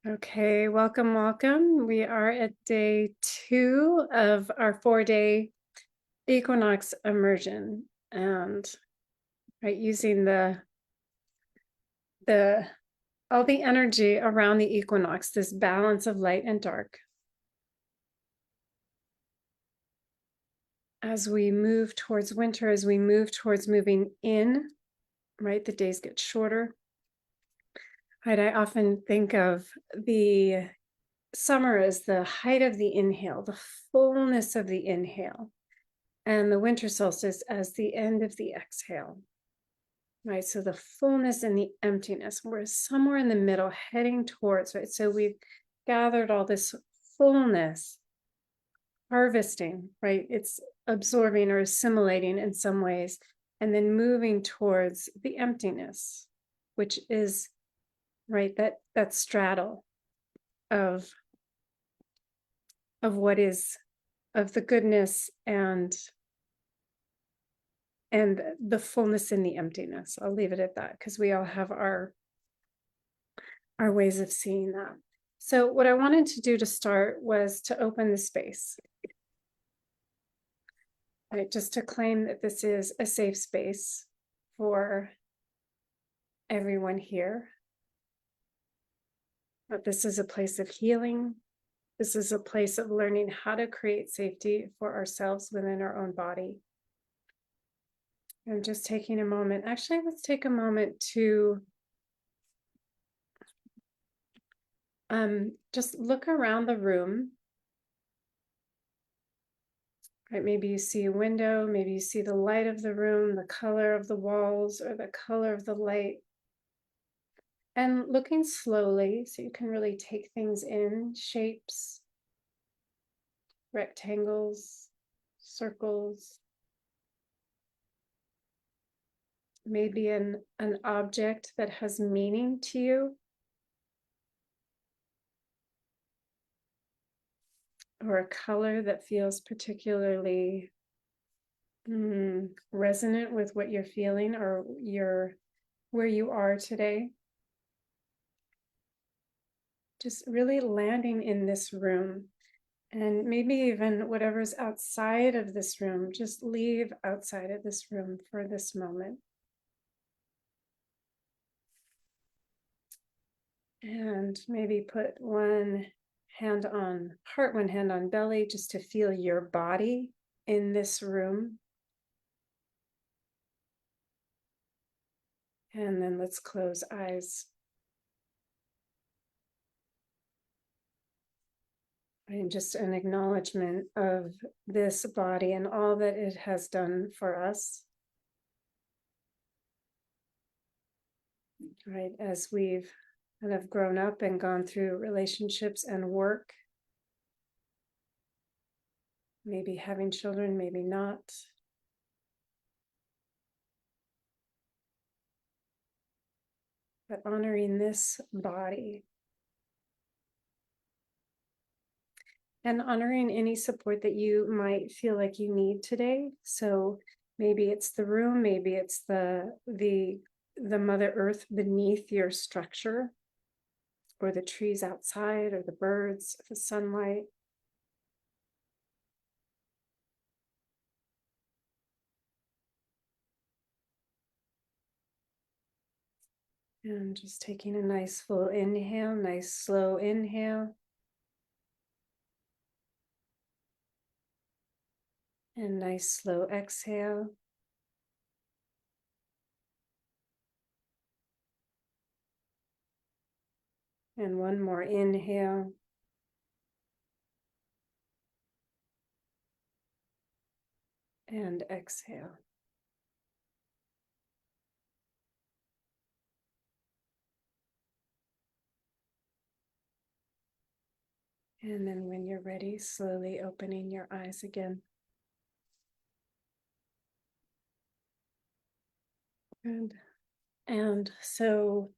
Okay, welcome, welcome. We are at day 2 of our 4-day Equinox Immersion, and using the all the energy around the equinox, this balance of light and dark. As we move towards winter, as we move towards moving in, the days get shorter. I often think of the summer as the height of the inhale, the fullness of the inhale, and the winter solstice as the end of the exhale. So the fullness and the emptiness, we're somewhere in the middle heading towards, so we've gathered all this fullness, harvesting, it's absorbing or assimilating in some ways, and then moving towards the emptiness, which is that straddle of what is, of the goodness and the fullness in the emptiness. I'll leave it at that, because we all have our ways of seeing that. So what I wanted to do to start was to open the space, just to claim that this is a safe space for everyone here. That this is a place of healing. This is a place of learning how to create safety for ourselves within our own body. And just taking a moment, actually, let's take a moment to just look around the room. Maybe you see a window, maybe you see the light of the room, the color of the walls, or the color of the light. And looking slowly, so you can really take things in, shapes, rectangles, circles, maybe an object that has meaning to you, or a color that feels particularly resonant with what you're feeling or where you are today. Just really landing in this room, and maybe even whatever's outside of this room, just leave outside of this room for this moment. And maybe put one hand on heart, one hand on belly, just to feel your body in this room. And then let's close eyes. And just an acknowledgement of this body and all that it has done for us. As we've kind of grown up and gone through relationships and work, maybe having children, maybe not. But honoring this body. And honoring any support that you might feel like you need today. So maybe it's the room, maybe it's the Mother Earth beneath your structure, or the trees outside, or the birds, or the sunlight. And just taking a nice full inhale, nice slow inhale. And nice slow exhale. And one more inhale. And exhale. And then when you're ready, slowly opening your eyes again. Good. And so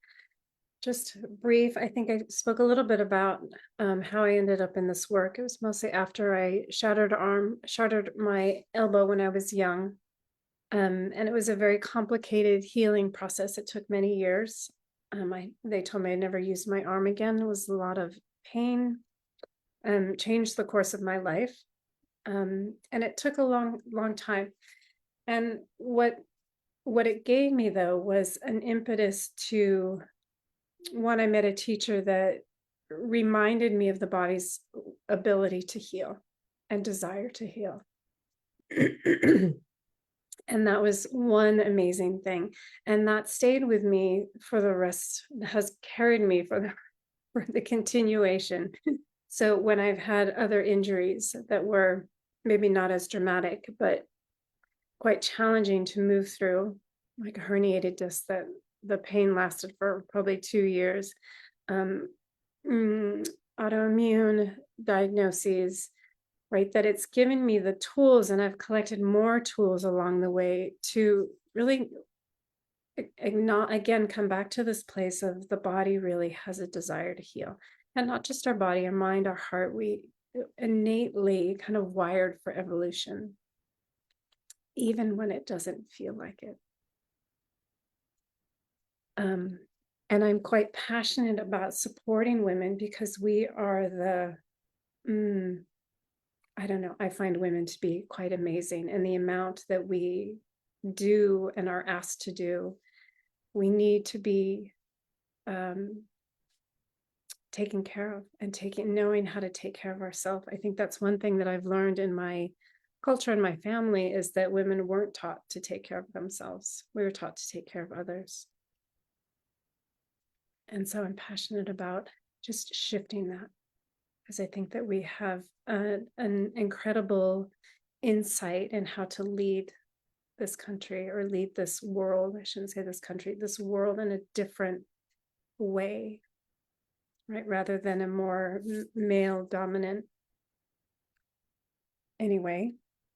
just brief, I think I spoke a little bit about how I ended up in this work. It was mostly after I shattered my elbow when I was young. And it was a very complicated healing process. It took many years. They told me I'd never use my arm again. It was a lot of pain, changed the course of my life. And it took a long time. And what it gave me, though, was an impetus to, one, I met a teacher that reminded me of the body's ability to heal and desire to heal. And that was one amazing thing. And that stayed with me for the rest, has carried me for the continuation. So when I've had other injuries that were maybe not as dramatic, but quite challenging to move through, like a herniated disc that the pain lasted for probably 2 years, autoimmune diagnoses, right? That it's given me the tools, and I've collected more tools along the way to really, again, come back to this place of the body really has a desire to heal. And not just our body, our mind, our heart. We innately kind of wired for evolution, even when it doesn't feel like it. And I'm quite passionate about supporting women because we are I don't know, I find women to be quite amazing. And the amount that we do and are asked to do, we need to be taken care of, and knowing how to take care of ourselves. I think that's one thing that I've learned in my culture and my family, is that women weren't taught to take care of themselves. We were taught to take care of others. And so I'm passionate about just shifting that, because I think that we have an incredible insight in how to lead this country, or lead this world. I shouldn't say this country, this world, in a different way, right? Rather than a more male dominant. Anyway,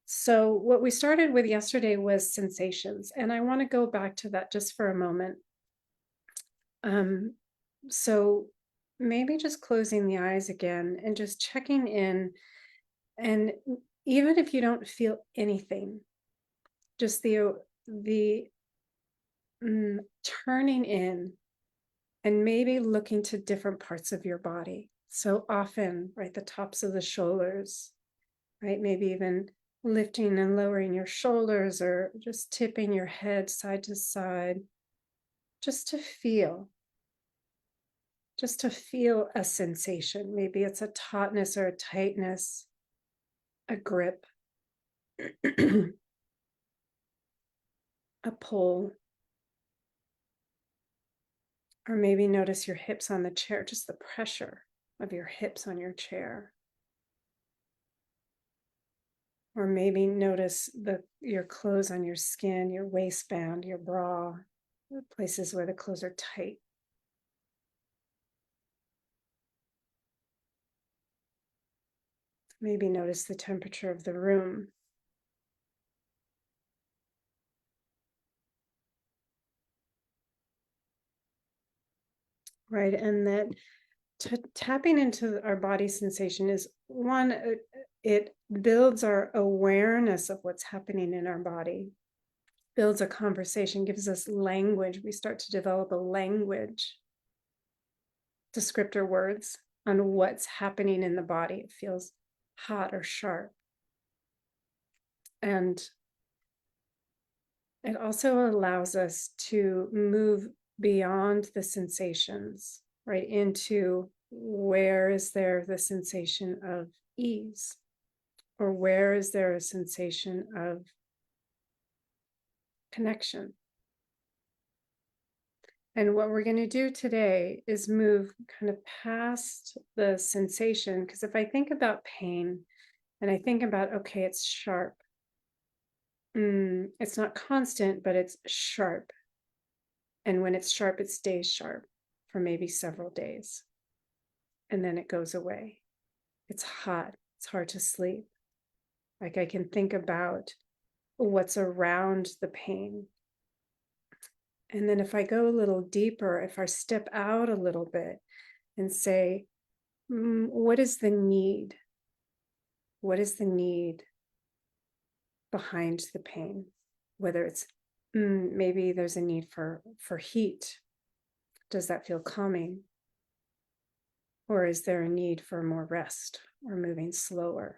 so what we started with yesterday was sensations, and I want to go back to that just for a moment. So maybe just closing the eyes again and just checking in. And even if you don't feel anything, just the turning in, and maybe looking to different parts of your body. So often, right, the tops of the shoulders, right? Maybe even lifting and lowering your shoulders, or just tipping your head side to side, just to feel a sensation. Maybe it's a tautness or a tightness, a grip, a pull. Or maybe notice your hips on the chair, just the pressure of your hips on your chair. Or maybe notice your clothes on your skin, your waistband, your bra, the places where the clothes are tight. Maybe notice the temperature of the room. Right, and that tapping into our body sensation is one, it builds our awareness of what's happening in our body, builds a conversation, gives us language. We start to develop a language, descriptor words on what's happening in the body. It feels hot or sharp. And it also allows us to move beyond the sensations, right, into where is there the sensation of ease, or where is there a sensation of connection. And what we're going to do today is move kind of past the sensation, because if I think about pain and I think about, okay, it's sharp, it's not constant, but it's sharp. And when it's sharp, it stays sharp for maybe several days. And then it goes away. It's hot. It's hard to sleep. Like, I can think about what's around the pain. And then if I go a little deeper, if I step out a little bit and say, what is the need? What is the need behind the pain? Whether it's maybe there's a need for heat, Does that feel calming? Or is there a need for more rest or moving slower?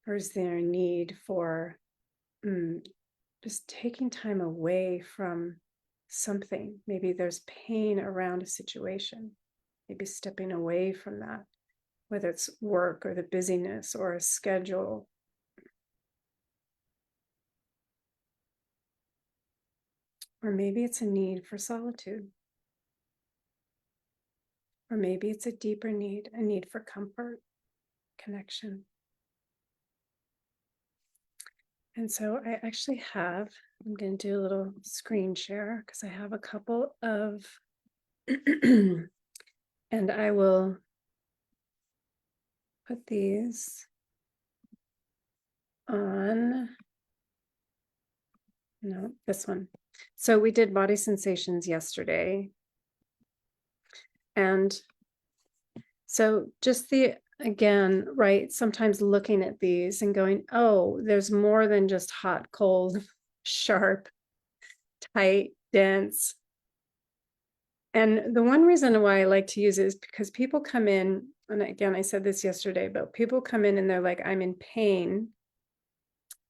Or is there a need for just taking time away from something? Maybe there's pain around a situation, maybe stepping away from that, whether it's work or the busyness or a schedule. Or maybe it's a need for solitude. Or maybe it's a deeper need, a need for comfort, connection. And so I actually have, I'm going to do a little screen share because I have a couple of, and I will put these on, no, this one. So we did body sensations yesterday. And so just again, right, sometimes looking at these and going, oh, there's more than just hot, cold, sharp, tight, dense. And the one reason why I like to use it is because people come in, and again, I said this yesterday, but people come in and they're like, I'm in pain.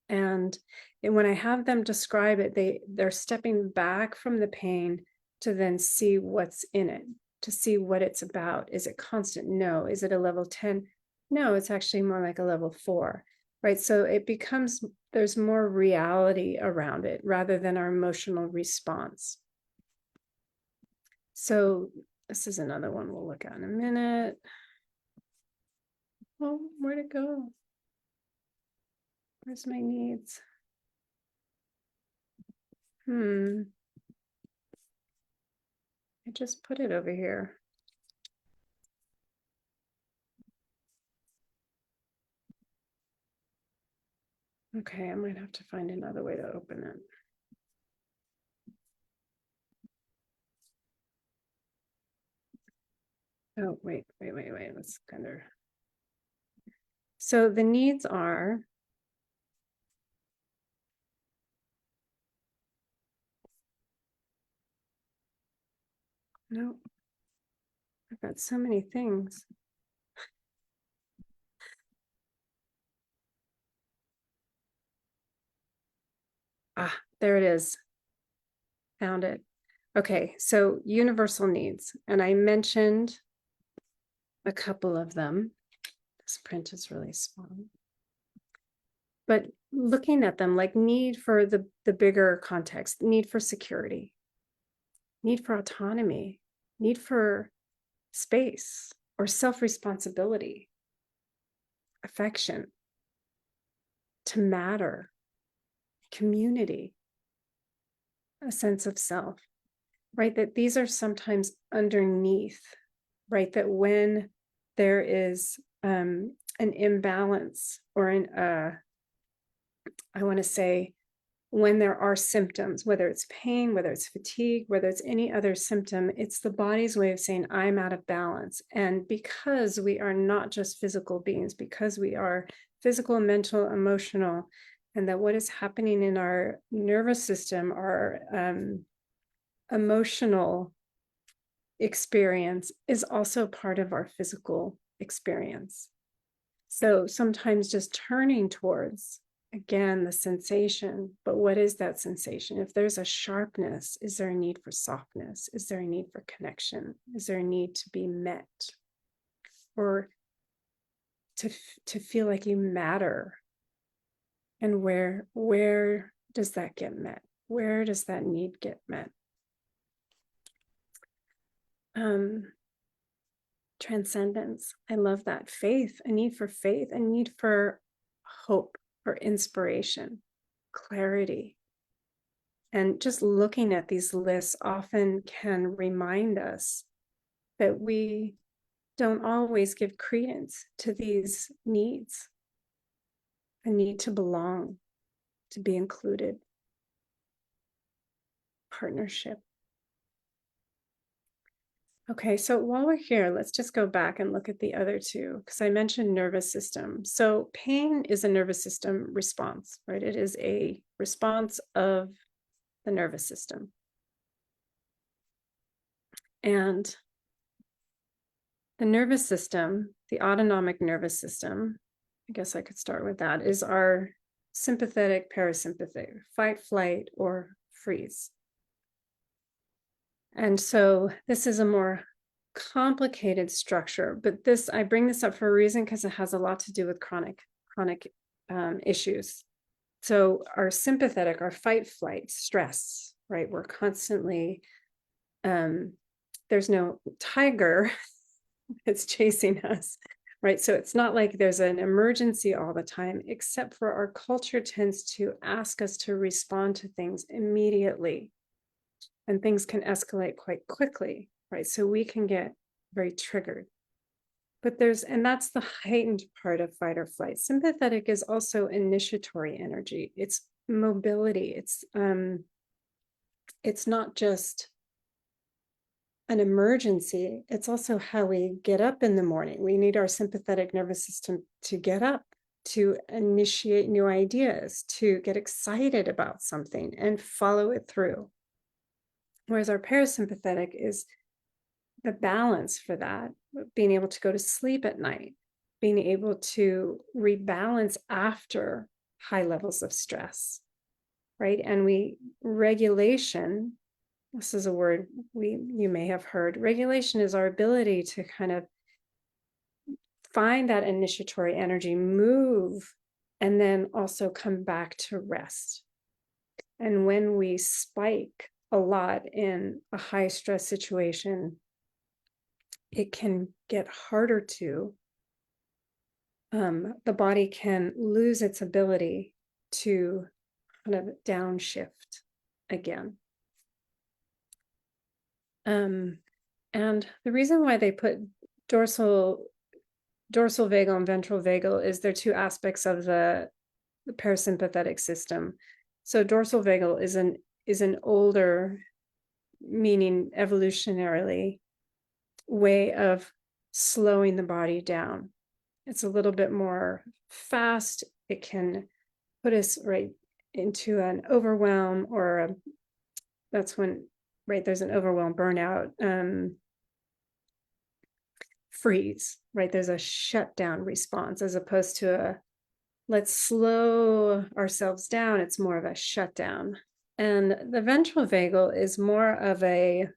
And when I have them describe it, they're stepping back from the pain to then see what's in it, to see what it's about. Is it constant? No. Is it a level 10? No, it's actually more like a level 4, right? So it becomes, there's more reality around it rather than our emotional response. So this is another one we'll look at in a minute. Oh, where'd it go? Where's my needs? I just put it over here. Okay, I might have to find another way to open it. Oh, wait. Let's kind of. So the needs are, no, I've got so many things. Ah, there it is. Found it. Okay, so universal needs. And I mentioned a couple of them. This print is really small. But looking at them, like need for the bigger context, need for security, need for autonomy, need for space or self-responsibility, affection, to matter, community, a sense of self, right? That these are sometimes underneath, right? That when there is an imbalance or I want to say, when there are symptoms, whether it's pain, whether it's fatigue, whether it's any other symptom, it's the body's way of saying, I'm out of balance. And because we are not just physical beings, because we are physical, mental, emotional, and that what is happening in our nervous system, our emotional experience is also part of our physical experience. So sometimes just turning towards, again, the sensation, but what is that sensation? If there's a sharpness, is there a need for softness? Is there a need for connection? Is there a need to be met? Or to feel like you matter? And where does that get met? Where does that need get met? Transcendence. I love that. Faith, a need for faith, a need for hope, for inspiration, clarity. And just looking at these lists often can remind us that we don't always give credence to these needs. A need to belong, to be included, partnership. Okay, so while we're here, let's just go back and look at the other two, because I mentioned nervous system. So pain is a nervous system response, right? It is a response of the nervous system. And the nervous system, the autonomic nervous system, I guess I could start with that, is our sympathetic, parasympathetic, fight, flight, or freeze. And so this is a more complicated structure, but I bring this up for a reason because it has a lot to do with chronic issues. So our sympathetic, our fight, flight, stress, right? We're constantly, there's no tiger that's chasing us, right? So it's not like there's an emergency all the time, except for our culture tends to ask us to respond to things immediately. And things can escalate quite quickly, right? So we can get very triggered. But and that's the heightened part of fight or flight. Sympathetic is also initiatory energy. It's mobility. It's not just an emergency. It's also how we get up in the morning. We need our sympathetic nervous system to get up, to initiate new ideas, to get excited about something and follow it through. Whereas our parasympathetic is the balance for that, being able to go to sleep at night, being able to rebalance after high levels of stress, right? And regulation, this is a word you may have heard, regulation is our ability to kind of find that initiatory energy, move, and then also come back to rest. And when we spike a lot in a high stress situation, it can get harder to, the body can lose its ability to kind of downshift again. And the reason why they put dorsal vagal and ventral vagal is they're two aspects of the parasympathetic system. So dorsal vagal is an older, meaning evolutionarily, way of slowing the body down. It's a little bit more fast. It can put us right into an overwhelm, or that's when, right, there's an overwhelm, burnout, freeze, right? There's a shutdown response as opposed to a let's slow ourselves down. It's more of a shutdown. And the ventral vagal is more of a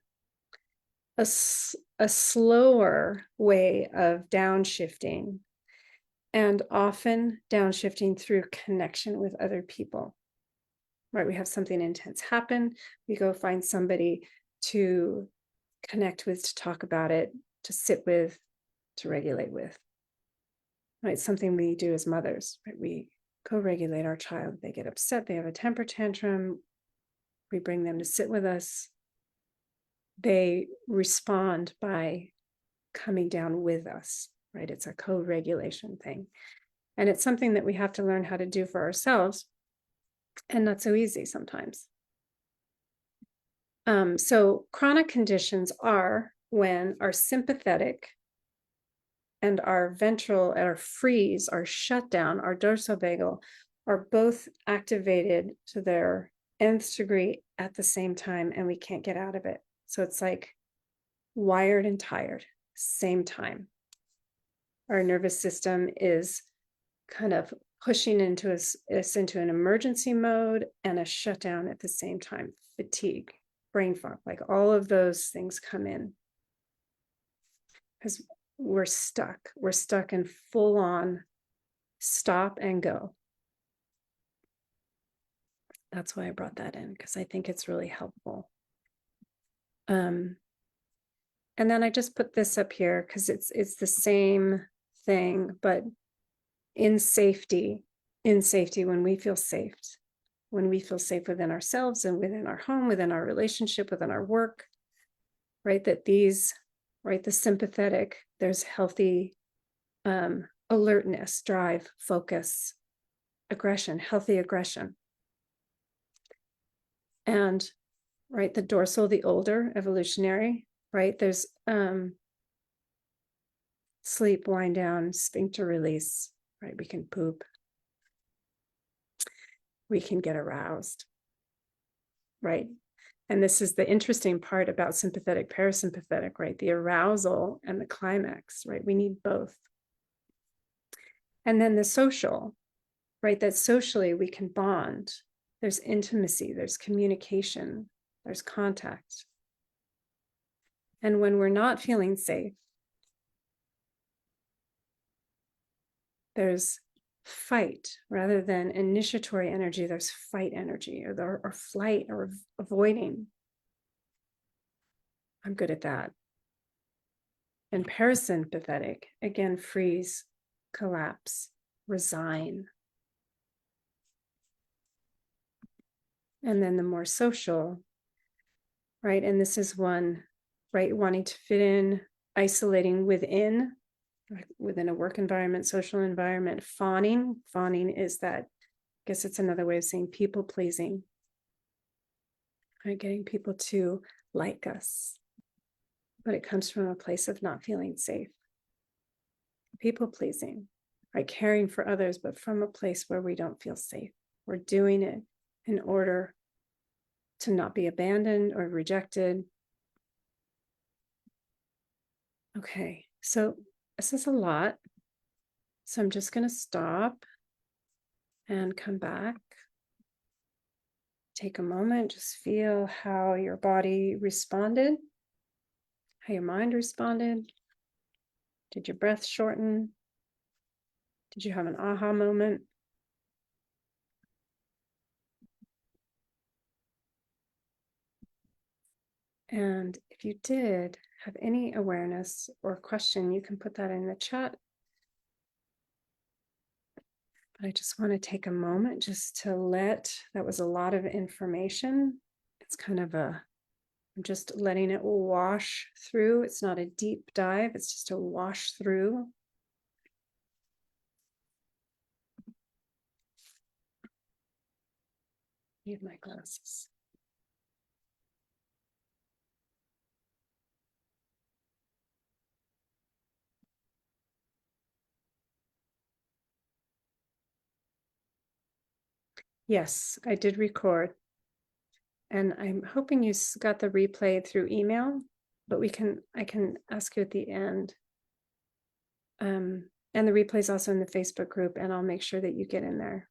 slower way of downshifting, and often downshifting through connection with other people, right? We have something intense happen. We go find somebody to connect with, to talk about it, to sit with, to regulate with, right? Something we do as mothers, right? We co-regulate our child. They get upset. They have a temper tantrum. We bring them to sit with us. They respond by coming down with us, right? It's a co-regulation thing. And it's something that we have to learn how to do for ourselves, and not so easy sometimes. So chronic conditions are when our sympathetic and our ventral, our freeze, our shutdown, our dorsovagal are both activated to their nth degree at the same time, and we can't get out of it. So it's like wired and tired, same time. Our nervous system is kind of pushing us into an emergency mode and a shutdown at the same time. Fatigue, brain fog, like all of those things come in because we're stuck in full on stop and go. That's why I brought that in, because I think it's really helpful. And then I just put this up here because it's the same thing, but in safety, when we feel safe within ourselves and within our home, within our relationship, within our work, right? That these, right, the sympathetic, there's healthy alertness, drive, focus, aggression, healthy aggression. And right, the dorsal, the older, evolutionary, right? There's sleep, wind down, sphincter release, right? We can poop. We can get aroused. right? And this is the interesting part about sympathetic, parasympathetic, right? The arousal and the climax, right? We need both. And then the social, right? That socially we can bond. There's intimacy, there's communication, there's contact. And when we're not feeling safe, there's fight rather than initiatory energy. There's fight energy or flight or avoiding. I'm good at that. And parasympathetic, again, freeze, collapse, resign. And then the more social, right? And this is one, right? Wanting to fit in, isolating within a work environment, social environment. Fawning is that, I guess it's another way of saying people pleasing, right? Getting people to like us, but it comes from a place of not feeling safe. People pleasing, right? Caring for others, but from a place where we don't feel safe. We're doing it in order to not be abandoned or rejected. Okay, so this is a lot. So I'm just going to stop and come back. Take a moment, just feel how your body responded, how your mind responded. Did your breath shorten? Did you have an aha moment? And if you did have any awareness or question, you can put that in the chat. But I just want to take a moment just to that was a lot of information. It's kind of I'm just letting it wash through. It's not a deep dive, it's just a wash through. Need my glasses. Yes, I did record. And I'm hoping you got the replay through email, but I can ask you at the end. And the replay is also in the Facebook group, and I'll make sure that you get in there.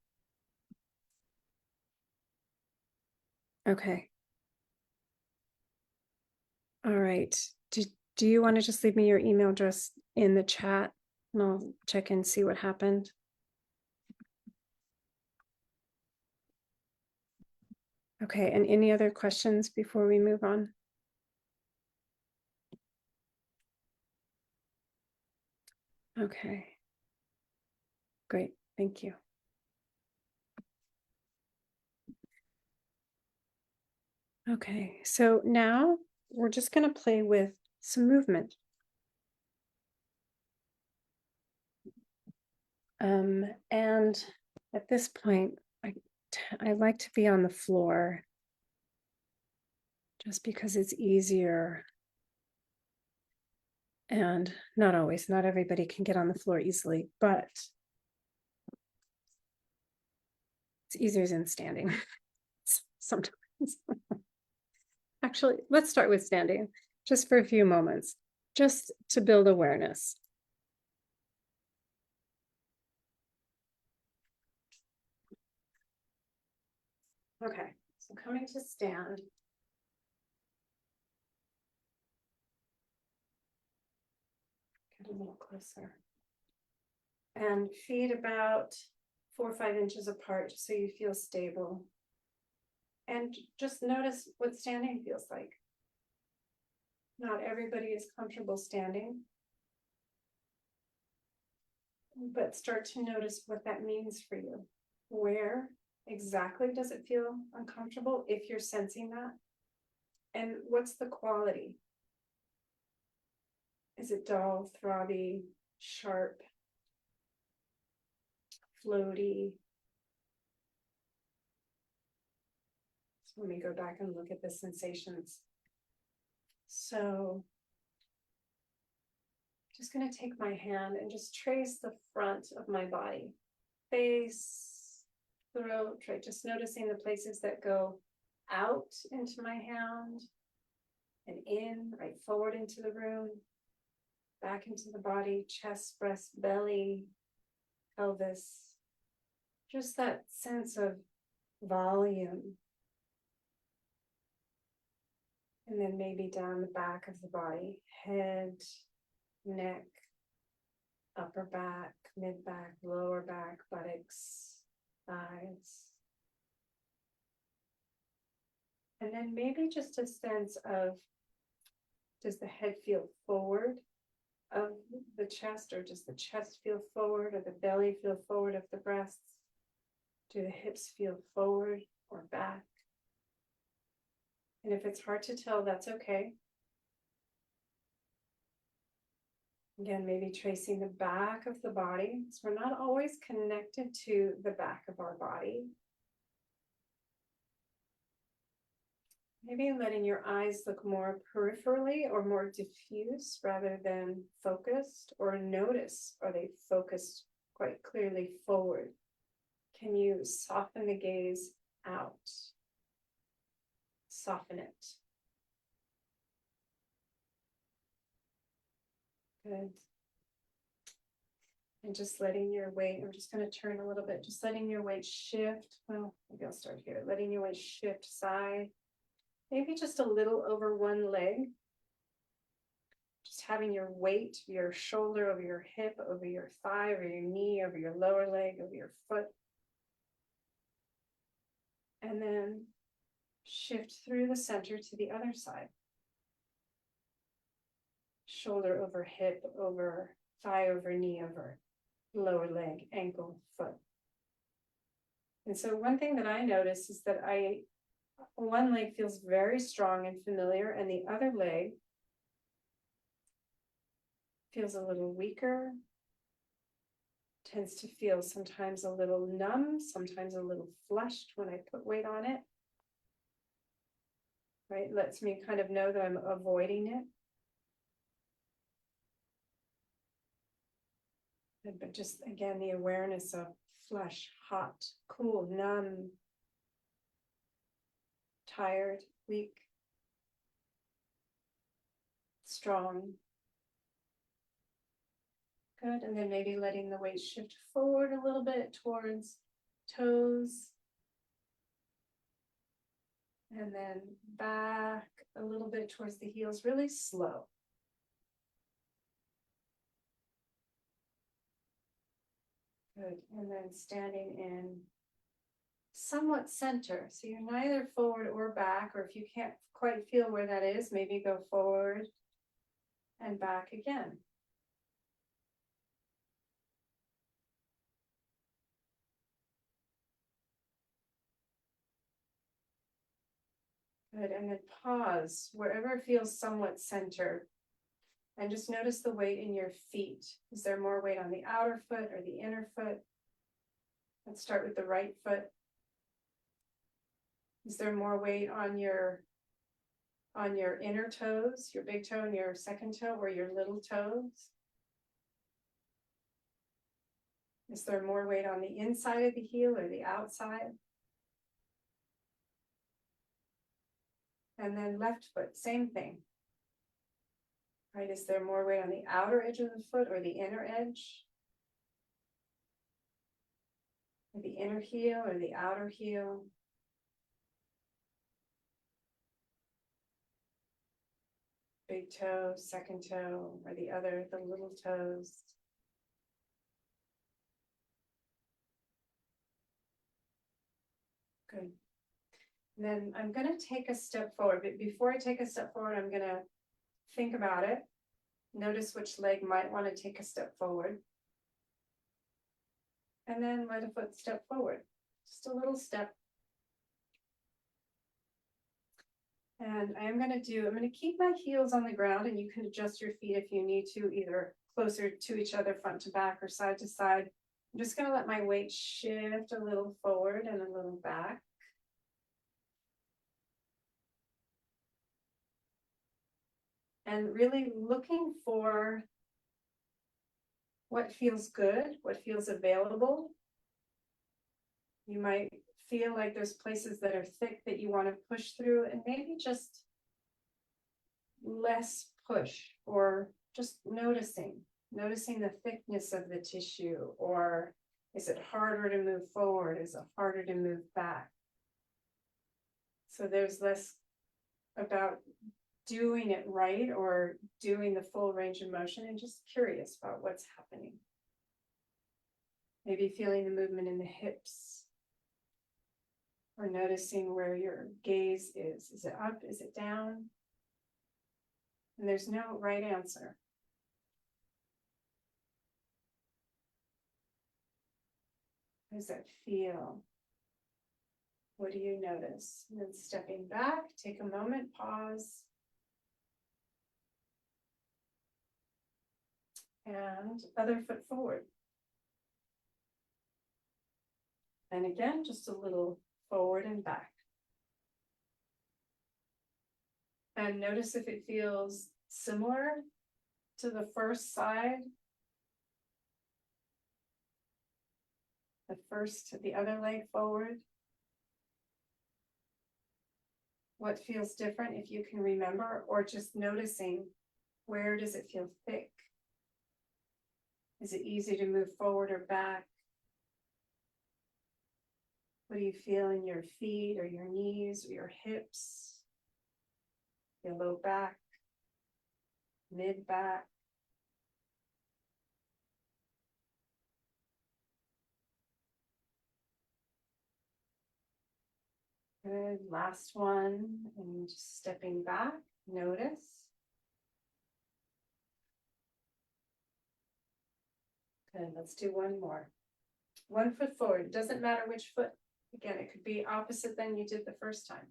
Okay. All right. Do you want to just leave me your email address in the chat, and I'll check and see what happened? Okay, and any other questions before we move on? Okay. Great, thank you. Okay, so now we're just going to play with some movement. And at this point, I like to be on the floor just because it's easier. And not always, not everybody can get on the floor easily, but it's easier than standing sometimes. Actually, let's start with standing just for a few moments, just to build awareness. Okay, so coming to stand. Get a little closer. And feet about 4 or 5 inches apart so you feel stable. And just notice what standing feels like. Not everybody is comfortable standing, but start to notice what that means for you. Where exactly does it feel uncomfortable if you're sensing that? And what's the quality? Is it dull, throbby, sharp, floaty? So let me go back and look at the sensations. So just going to take my hand and just trace the front of my body, face, throat, right? Just noticing the places that go out into my hand and in, right forward into the room, back into the body, chest, breast, belly, pelvis. Just that sense of volume. And then maybe down the back of the body, head, neck, upper back, mid back, lower back, buttocks, thighs. And then maybe just a sense of, does the head feel forward of the chest, or does the chest feel forward, or the belly feel forward of the breasts? Do the hips feel forward or back? And if it's hard to tell, that's okay. Again, maybe tracing the back of the body. So we're not always connected to the back of our body. Maybe letting your eyes look more peripherally or more diffuse rather than focused, or notice, are they focused quite clearly forward? Can you soften the gaze out? Soften it. Good. And just letting your weight, I'm just going to turn a little bit, just letting your weight shift. Well, maybe I'll start here. Letting your weight shift side, maybe just a little over one leg. Just having your weight, your shoulder over your hip, over your thigh, over your knee, over your lower leg, over your foot. And then shift through the center to the other side. Shoulder over hip, over thigh, over knee, over lower leg, ankle, foot. And so one thing that I notice is that one leg feels very strong and familiar, and the other leg feels a little weaker, tends to feel sometimes a little numb, sometimes a little flushed when I put weight on it. Right, lets me kind of know that I'm avoiding it. But just again, the awareness of flush, hot, cool, numb, tired, weak, strong. Good, and then maybe letting the weight shift forward a little bit towards toes. And then back a little bit towards the heels, really slow. Good, and then standing in somewhat center. So you're neither forward or back, or if you can't quite feel where that is, maybe go forward and back again. Good, and then pause wherever feels somewhat centered. And just notice the weight in your feet. Is there more weight on the outer foot or the inner foot? Let's start with the right foot. Is there more weight on your inner toes, your big toe and your second toe, or your little toes? Is there more weight on the inside of the heel or the outside? And then left foot, same thing. Right, is there more weight on the outer edge of the foot or the inner edge? Or the inner heel or the outer heel? Big toe, second toe, or the little toes? Good. And then I'm going to take a step forward, but before I take a step forward, I'm going to think about it. Notice which leg might want to take a step forward. And then let a foot step forward. Just a little step. And I'm going to keep my heels on the ground, and you can adjust your feet if you need to, either closer to each other, front to back, or side to side. I'm just going to let my weight shift a little forward and a little back. And really looking for what feels good, what feels available. You might feel like there's places that are thick that you want to push through, and maybe just less push, or just noticing the thickness of the tissue, or is it harder to move forward? Is it harder to move back? So there's less about doing it right or doing the full range of motion, and just curious about what's happening. Maybe feeling the movement in the hips, or noticing where your gaze is. Is it up? Is it down? And there's no right answer. How does that feel? What do you notice? And then stepping back, take a moment, pause. And other foot forward. And again, just a little forward and back. And notice if it feels similar to the first side. The other leg forward. What feels different, if you can remember, or just noticing, where does it feel thick? Is it easy to move forward or back? What do you feel in your feet or your knees or your hips? Your low back, mid back. Good, last one, and just stepping back, notice. Good, let's do one more. 1 foot forward, it doesn't matter which foot. Again, it could be opposite than you did the first time.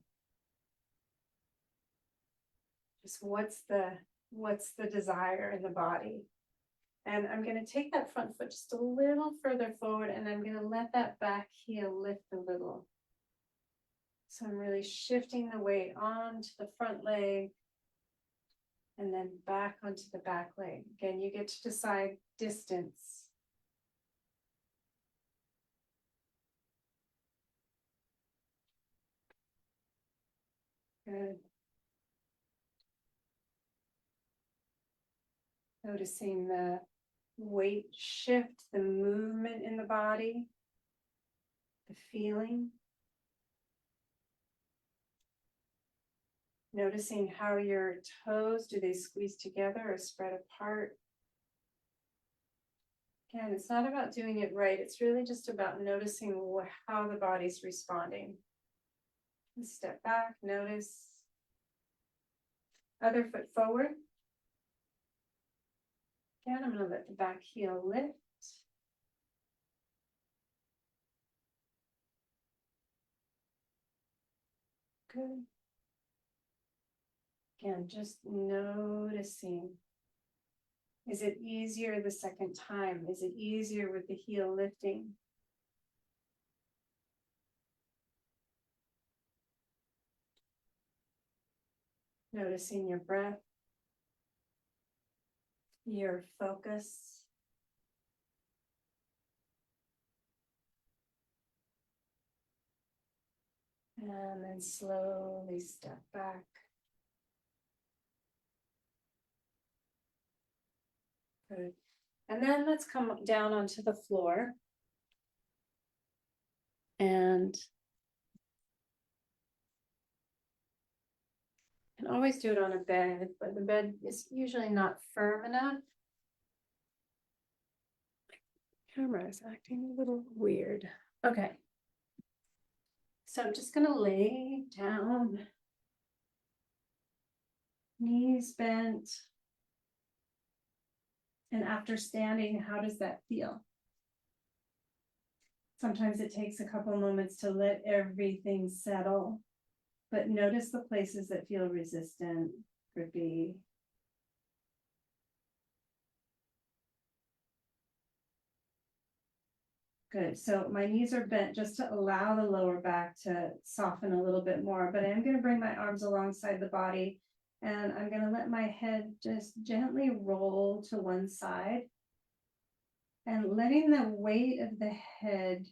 Just what's the desire in the body? And I'm going to take that front foot just a little further forward, and I'm going to let that back heel lift a little. So I'm really shifting the weight onto the front leg and then back onto the back leg. Again, you get to decide distance. Good. Noticing the weight shift, the movement in the body, the feeling. Noticing how your toes, do they squeeze together or spread apart? Again, it's not about doing it right. It's really just about noticing how the body's responding. Step back, notice. Other foot forward. Again, I'm going to let the back heel lift. Good. Again, just noticing. Is it easier the second time? Is it easier with the heel lifting? Noticing your breath, your focus. And then slowly step back. Good. And then let's come down onto the floor. And you can always do it on a bed, but the bed is usually not firm enough. Camera is acting a little weird. Okay. So I'm just going to lay down, knees bent. And after standing, how does that feel? Sometimes it takes a couple moments to let everything settle, but notice the places that feel resistant. Could be good. So my knees are bent just to allow the lower back to soften a little bit more, but I'm going to bring my arms alongside the body, and I'm going to let my head just gently roll to one side, and letting the weight of the head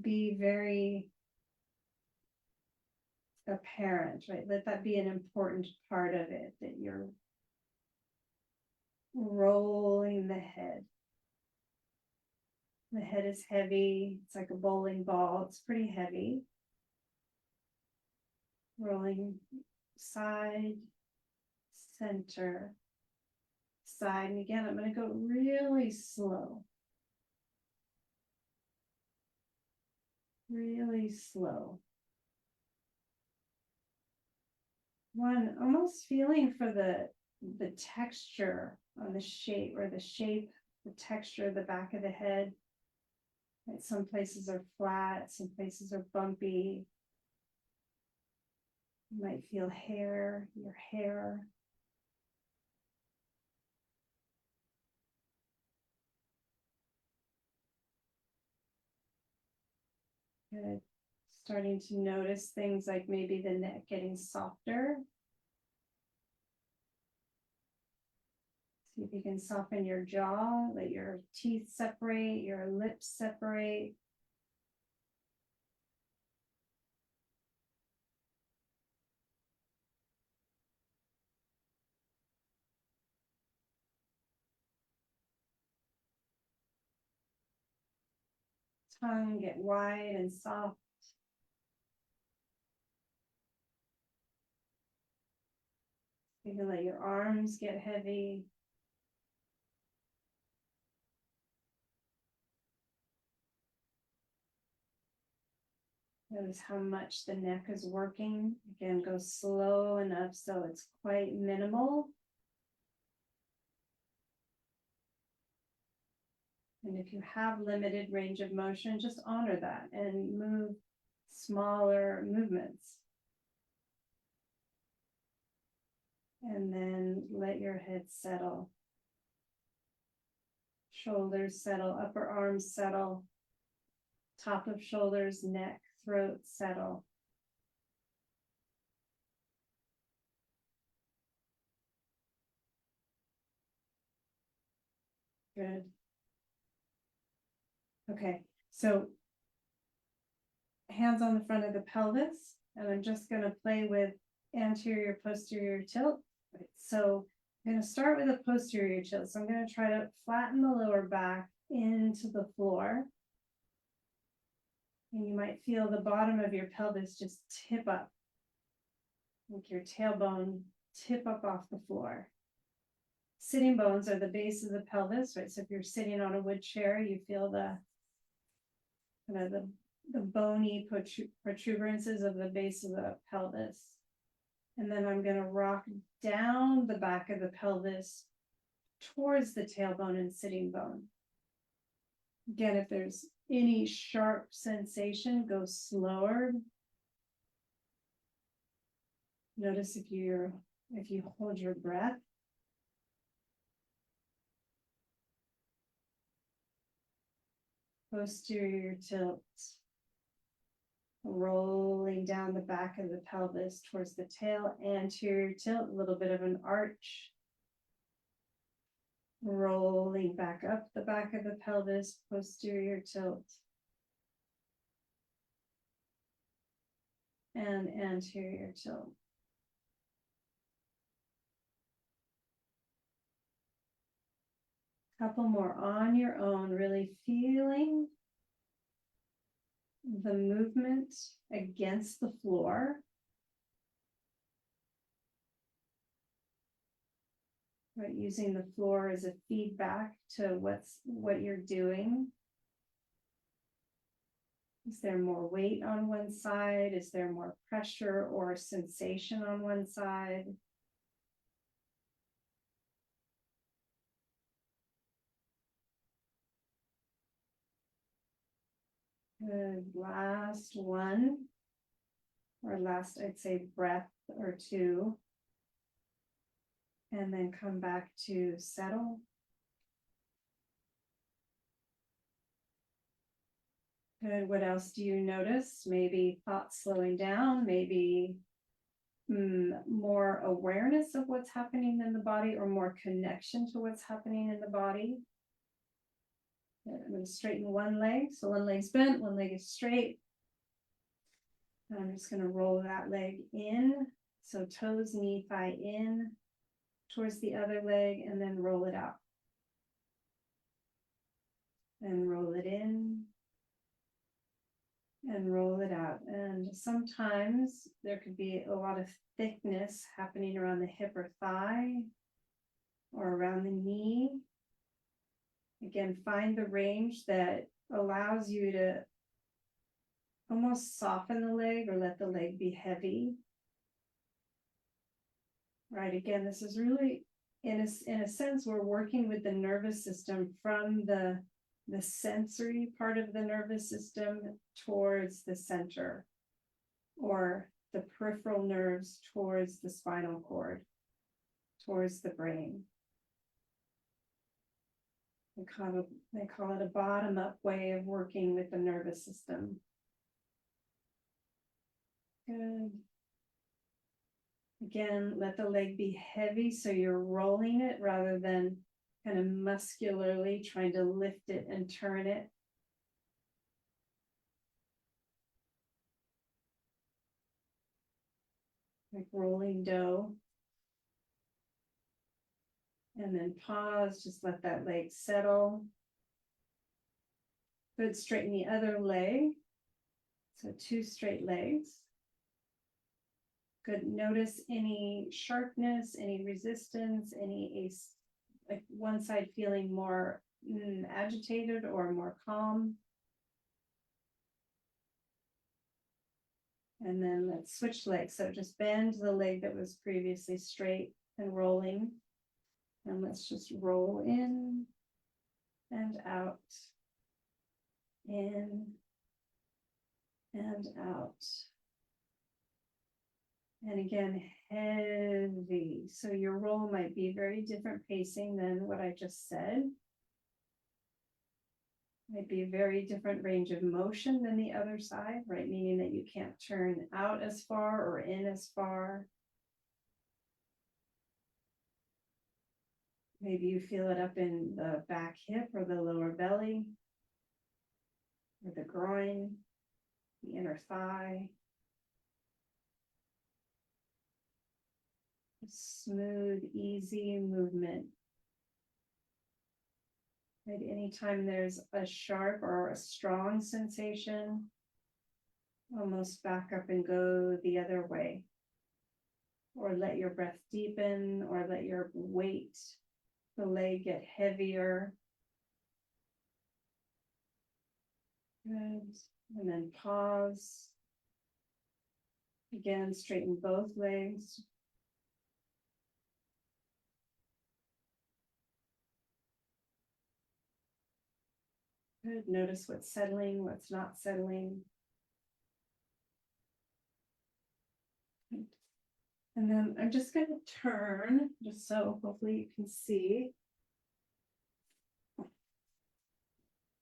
be very apparent, right? Let that be an important part of it, that you're rolling the head. The head is heavy. It's like a bowling ball. It's pretty heavy. Rolling side, center, side. And again, I'm going to go really slow. Really slow. One, almost feeling for the texture on the shape, or the shape, the texture of the back of the head. Right? Some places are flat, some places are bumpy. You might feel hair, your hair. Good. Starting to notice things like maybe the neck getting softer. See if you can soften your jaw, let your teeth separate, your lips separate. Tongue get wide and soft. You can let your arms get heavy. Notice how much the neck is working. Again, go slow enough so it's quite minimal. And if you have limited range of motion, just honor that and move smaller movements. And then let your head settle. Shoulders settle, upper arms settle, top of shoulders, neck, throat settle. Good. Okay, so hands on the front of the pelvis, and I'm just going to play with anterior, posterior tilt. Right, so I'm going to start with a posterior tilt. So I'm going to try to flatten the lower back into the floor. And you might feel the bottom of your pelvis just tip up, like your tailbone tip up off the floor. Sitting bones are the base of the pelvis, right? So if you're sitting on a wood chair, you feel the kind of the bony protuberances of the base of the pelvis. And then I'm going to rock down the back of the pelvis towards the tailbone and sitting bone. Again, if there's any sharp sensation, go slower. Notice if you hold your breath. Posterior tilt. Rolling down the back of the pelvis towards the tail. Anterior tilt, a little bit of an arch. Rolling back up the back of the pelvis, posterior tilt. And anterior tilt. Couple more on your own, really feeling the movement against the floor. Right, using the floor as a feedback to what you're doing. Is there more weight on one side? Is there more pressure or sensation on one side? Good. Last one, or last, I'd say, breath or two. And then come back to settle. Good. What else do you notice? Maybe thoughts slowing down, maybe more awareness of what's happening in the body, or more connection to what's happening in the body. And I'm going to straighten one leg. So one leg's bent, one leg is straight. And I'm just going to roll that leg in. So toes, knee, thigh in towards the other leg, and then roll it out. And roll it in. And roll it out. And sometimes there could be a lot of thickness happening around the hip or thigh or around the knee. Again, find the range that allows you to almost soften the leg or let the leg be heavy. Right, again, this is really, in a sense, we're working with the nervous system from the sensory part of the nervous system towards the center, or the peripheral nerves towards the spinal cord, towards the brain. They call it a bottom-up way of working with the nervous system. Good. Again, let the leg be heavy so you're rolling it rather than kind of muscularly trying to lift it and turn it. Like rolling dough. And then pause, just let that leg settle. Good, straighten the other leg. So 2 straight legs. Good, notice any sharpness, any resistance, any like one side feeling more agitated or more calm. And then let's switch legs. So just bend the leg that was previously straight and rolling. And let's just roll in and out, in and out. And again, heavy. So your roll might be very different pacing than what I just said. Might be a very different range of motion than the other side, right? Meaning that you can't turn out as far or in as far. Maybe you feel it up in the back hip or the lower belly, or the groin, the inner thigh. Smooth, easy movement. Right? Anytime there's a sharp or a strong sensation, almost back up and go the other way. Or let your breath deepen, or let your weight, the leg, get heavier. Good. And then pause. Again, straighten both legs. Good. Notice what's settling, what's not settling. Good. And then I'm just going to turn, just so hopefully you can see.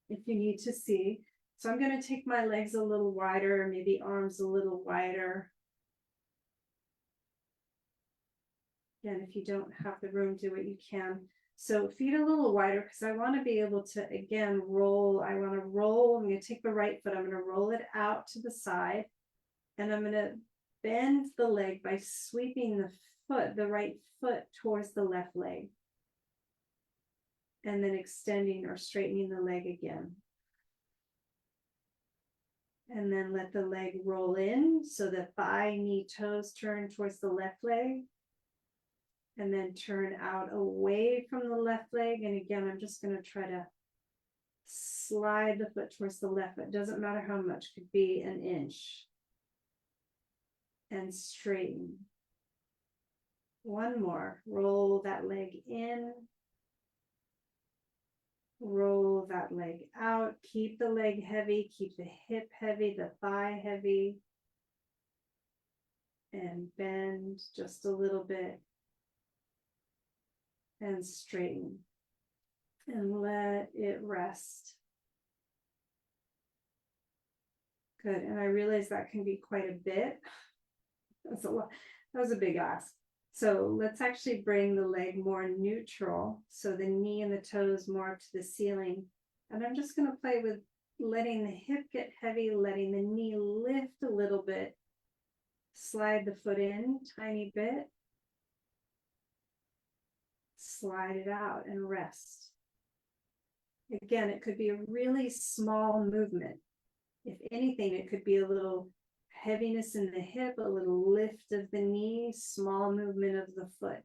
If you need to see. So I'm going to take my legs a little wider, maybe arms a little wider. Again, if you don't have the room, do what you can. So feet a little wider, because I want to be able to, again, roll. I want to roll. I'm going to take the right foot. I'm going to roll it out to the side. And I'm going to bend the leg by sweeping the right foot towards the left leg. And then extending or straightening the leg again. And then let the leg roll in. So the thigh, knee, toes turn towards the left leg. And then turn out away from the left leg. And again, I'm just going to try to slide the foot towards the left. It doesn't matter how much, could be an inch. And straighten. One more. Roll that leg in. Roll that leg out. Keep the leg heavy. Keep the hip heavy, the thigh heavy. And bend just a little bit. And straighten. And let it rest. Good. And I realize that can be quite a bit. That's a lot. That was a big ask. So let's actually bring the leg more neutral. So the knee and the toes more up to the ceiling. And I'm just going to play with letting the hip get heavy, letting the knee lift a little bit. Slide the foot in tiny bit. Slide it out and rest. Again, it could be a really small movement. If anything, it could be a little heaviness in the hip, a little lift of the knee, small movement of the foot.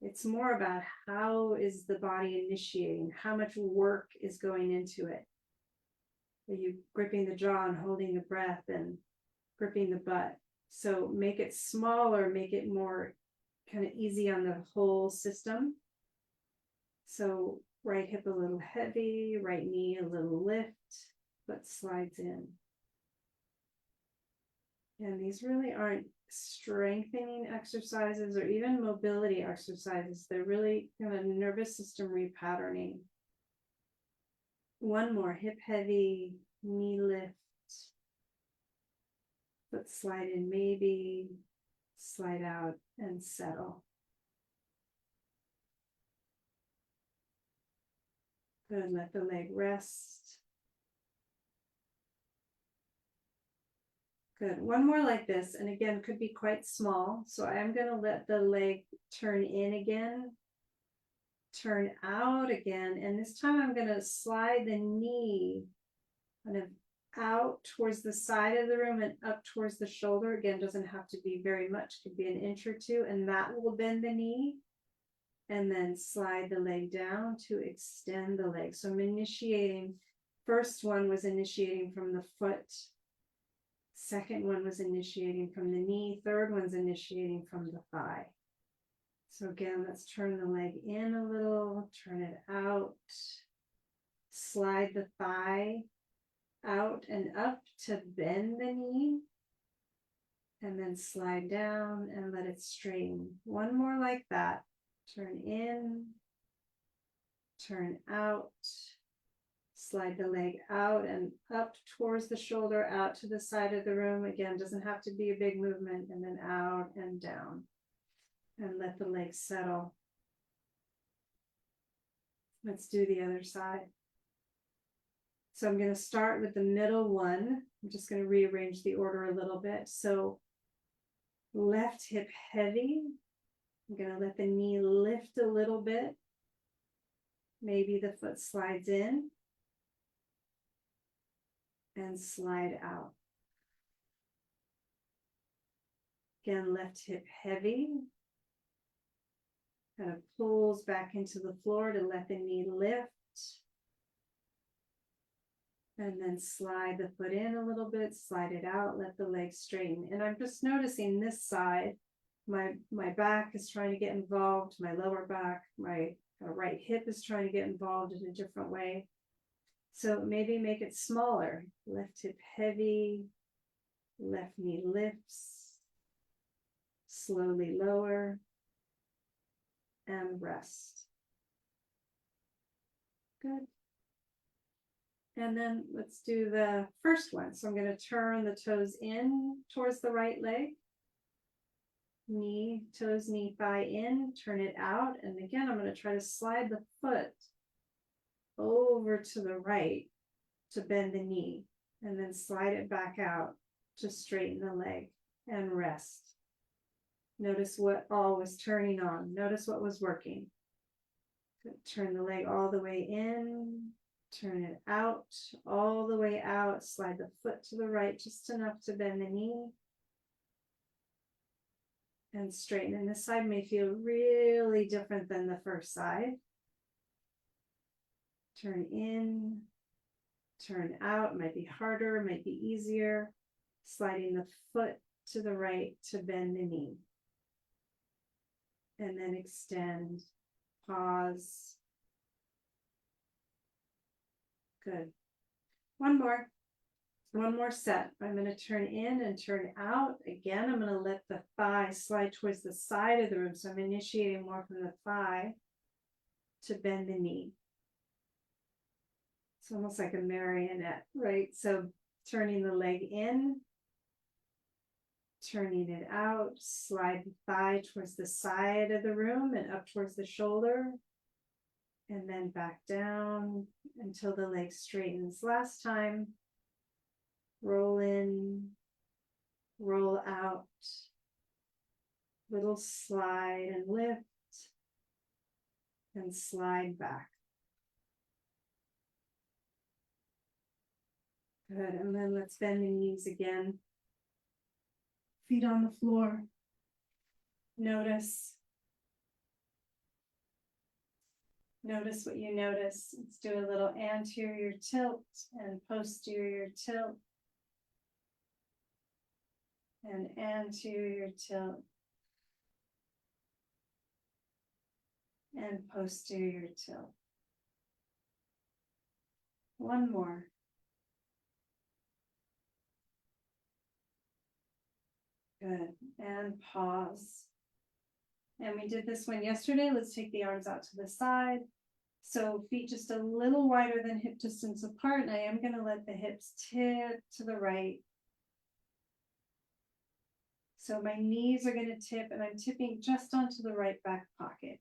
It's more about how is the body initiating, how much work is going into it. Are you gripping the jaw and holding the breath and gripping the butt? So make it smaller, make it more kind of easy on the whole system. So right hip a little heavy, right knee a little lift, foot slides in. And these really aren't strengthening exercises or even mobility exercises. They're really kind of nervous system repatterning. One more, hip heavy, knee lift, foot slide in maybe, slide out and settle. Good, let the leg rest. Good, one more like this, and again, could be quite small. So I am gonna let the leg turn in again, turn out again, and this time I'm gonna slide the knee kind of out towards the side of the room and up towards the shoulder. Again, doesn't have to be very much, could be an inch or two, and that will bend the knee. And then slide the leg down to extend the leg. So I'm initiating, first one was initiating from the foot. Second one was initiating from the knee. Third one's initiating from the thigh. So again, let's turn the leg in a little, turn it out. Slide the thigh out and up to bend the knee. And then slide down and let it straighten. One more like that. Turn in, turn out, slide the leg out and up towards the shoulder, out to the side of the room. Again, doesn't have to be a big movement, and then out and down. And let the leg settle. Let's do the other side. So I'm going to start with the middle one. I'm just going to rearrange the order a little bit. So left hip heavy. I'm going to let the knee lift a little bit. Maybe the foot slides in and slide out. Again, left hip heavy. Kind of pulls back into the floor to let the knee lift. And then slide the foot in a little bit, slide it out, let the leg straighten. And I'm just noticing this side, my back is trying to get involved, my lower back, my right hip is trying to get involved in a different way. So maybe make it smaller. Left hip heavy, left knee lifts, slowly lower, and rest. Good. And then let's do the first one. So I'm going to turn the toes in towards the right leg. Knee, toes, knee, thigh in, turn it out. And again, I'm going to try to slide the foot over to the right to bend the knee. And then slide it back out to straighten the leg and rest. Notice what all was turning on. Notice what was working. Turn the leg all the way in. Turn it out, all the way out, slide the foot to the right, just enough to bend the knee. And straighten. And this side may feel really different than the first side. Turn in, turn out, might be harder, might be easier. Sliding the foot to the right to bend the knee. And then extend, pause. Good. One more set. I'm going to turn in and turn out. Again, I'm going to let the thigh slide towards the side of the room. So I'm initiating more from the thigh to bend the knee. It's almost like a marionette, right? So turning the leg in, turning it out, slide the thigh towards the side of the room and up towards the shoulder. And then back down until the leg straightens. Last time, roll in, roll out, little slide and lift, and slide back. Good, and then let's bend the knees again. Feet on the floor. Notice. Notice what you notice. Let's do a little anterior tilt and posterior tilt. And anterior tilt. And posterior tilt. One more. Good, and pause. And we did this one yesterday. Let's take the arms out to the side. So feet just a little wider than hip distance apart. And I am going to let the hips tip to the right. So my knees are going to tip and I'm tipping just onto the right back pocket.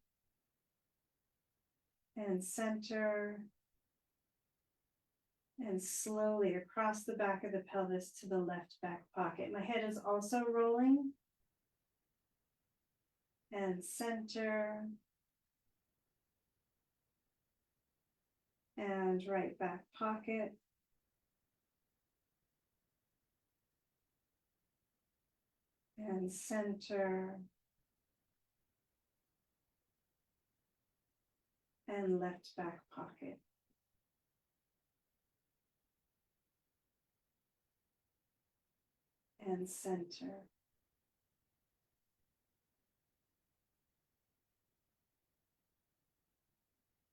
And center. And slowly across the back of the pelvis to the left back pocket. My head is also rolling. And center. And right back pocket. And center. And left back pocket. And center.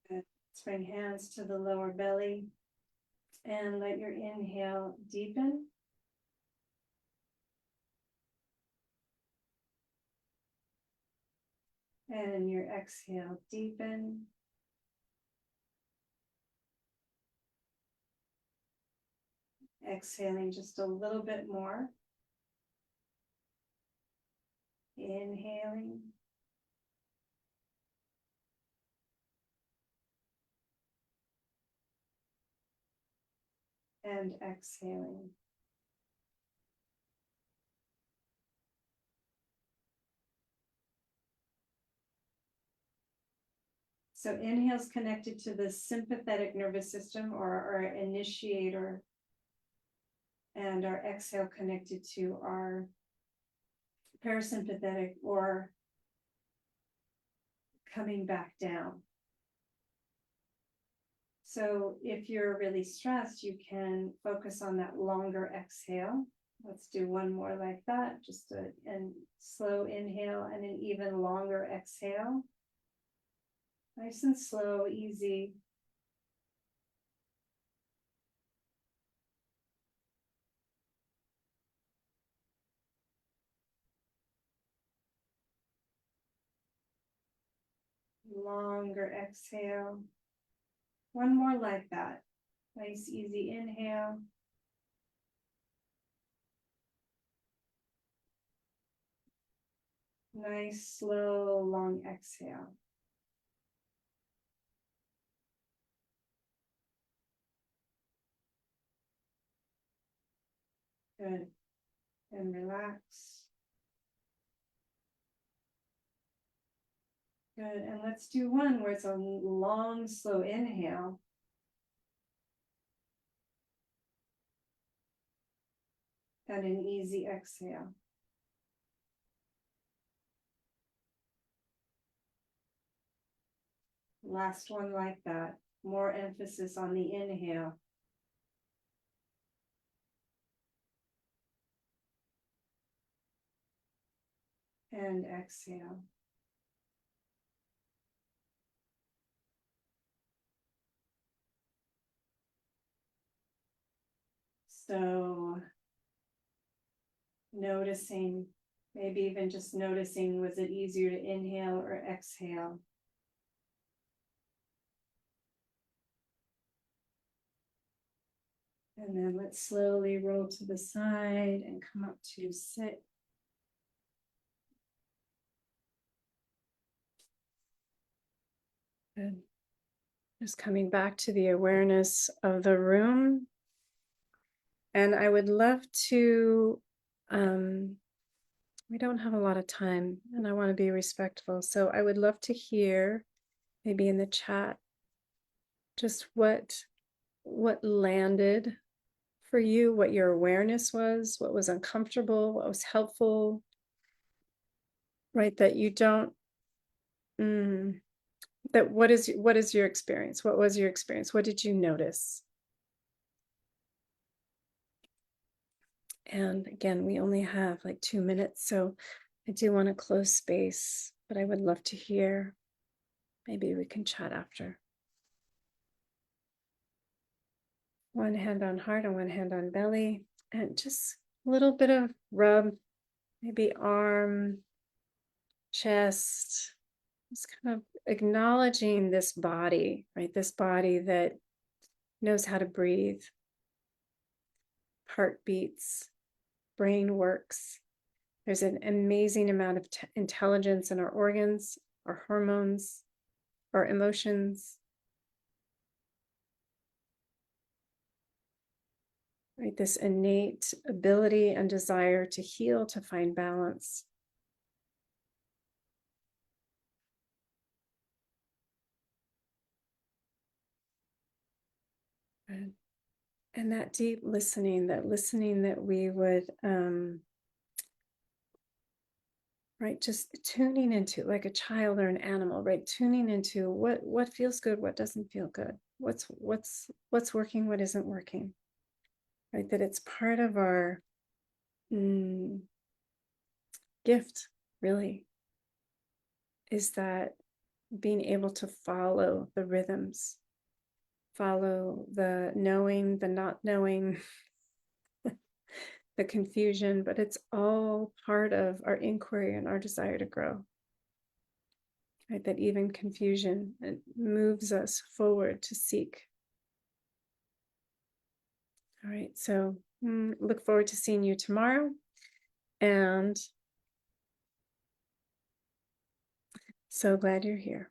Good. Let's bring hands to the lower belly and let your inhale deepen. And your exhale deepen. Exhaling just a little bit more. Inhaling. And exhaling. So inhale is connected to the sympathetic nervous system or our initiator. And our exhale connected to our parasympathetic or coming back down. So if you're really stressed, you can focus on that longer exhale. Let's do one more like that. Just a slow inhale and an even longer exhale. Nice and slow, easy. Longer exhale. One more like that. Nice, easy inhale. Nice, slow, long exhale. Good. And relax. Good. And let's do one where it's a long, slow inhale. And an easy exhale. Last one like that. More emphasis on the inhale. And exhale. So noticing, maybe even just noticing, was it easier to inhale or exhale? And then let's slowly roll to the side and come up to sit. Good. Just coming back to the awareness of the room. And I would love to, we don't have a lot of time and I want to be respectful. So I would love to hear, maybe in the chat, just what landed for you, what your awareness was, what was uncomfortable, what was helpful, right? That you don't, that what is your experience? What was your experience? What did you notice? And again, we only have like 2 minutes, so I do want to close space, but I would love to hear. Maybe we can chat after. One hand on heart and one hand on belly, and just a little bit of rub, maybe arm, chest, just kind of acknowledging this body, right? This body that knows how to breathe, heart beats, brain works. There's an amazing amount of intelligence in our organs, our hormones, our emotions. Right? This innate ability and desire to heal, to find balance. And that deep listening, that we would, right, just tuning into, like a child or an animal, right, tuning into what feels good, what doesn't feel good, what's working, what isn't working, right? That it's part of our gift, really, is that being able to follow the rhythms, follow the knowing, the not knowing, the confusion, but it's all part of our inquiry and our desire to grow. Right? That even confusion, it moves us forward to seek. All right, so look forward to seeing you tomorrow. And so glad you're here.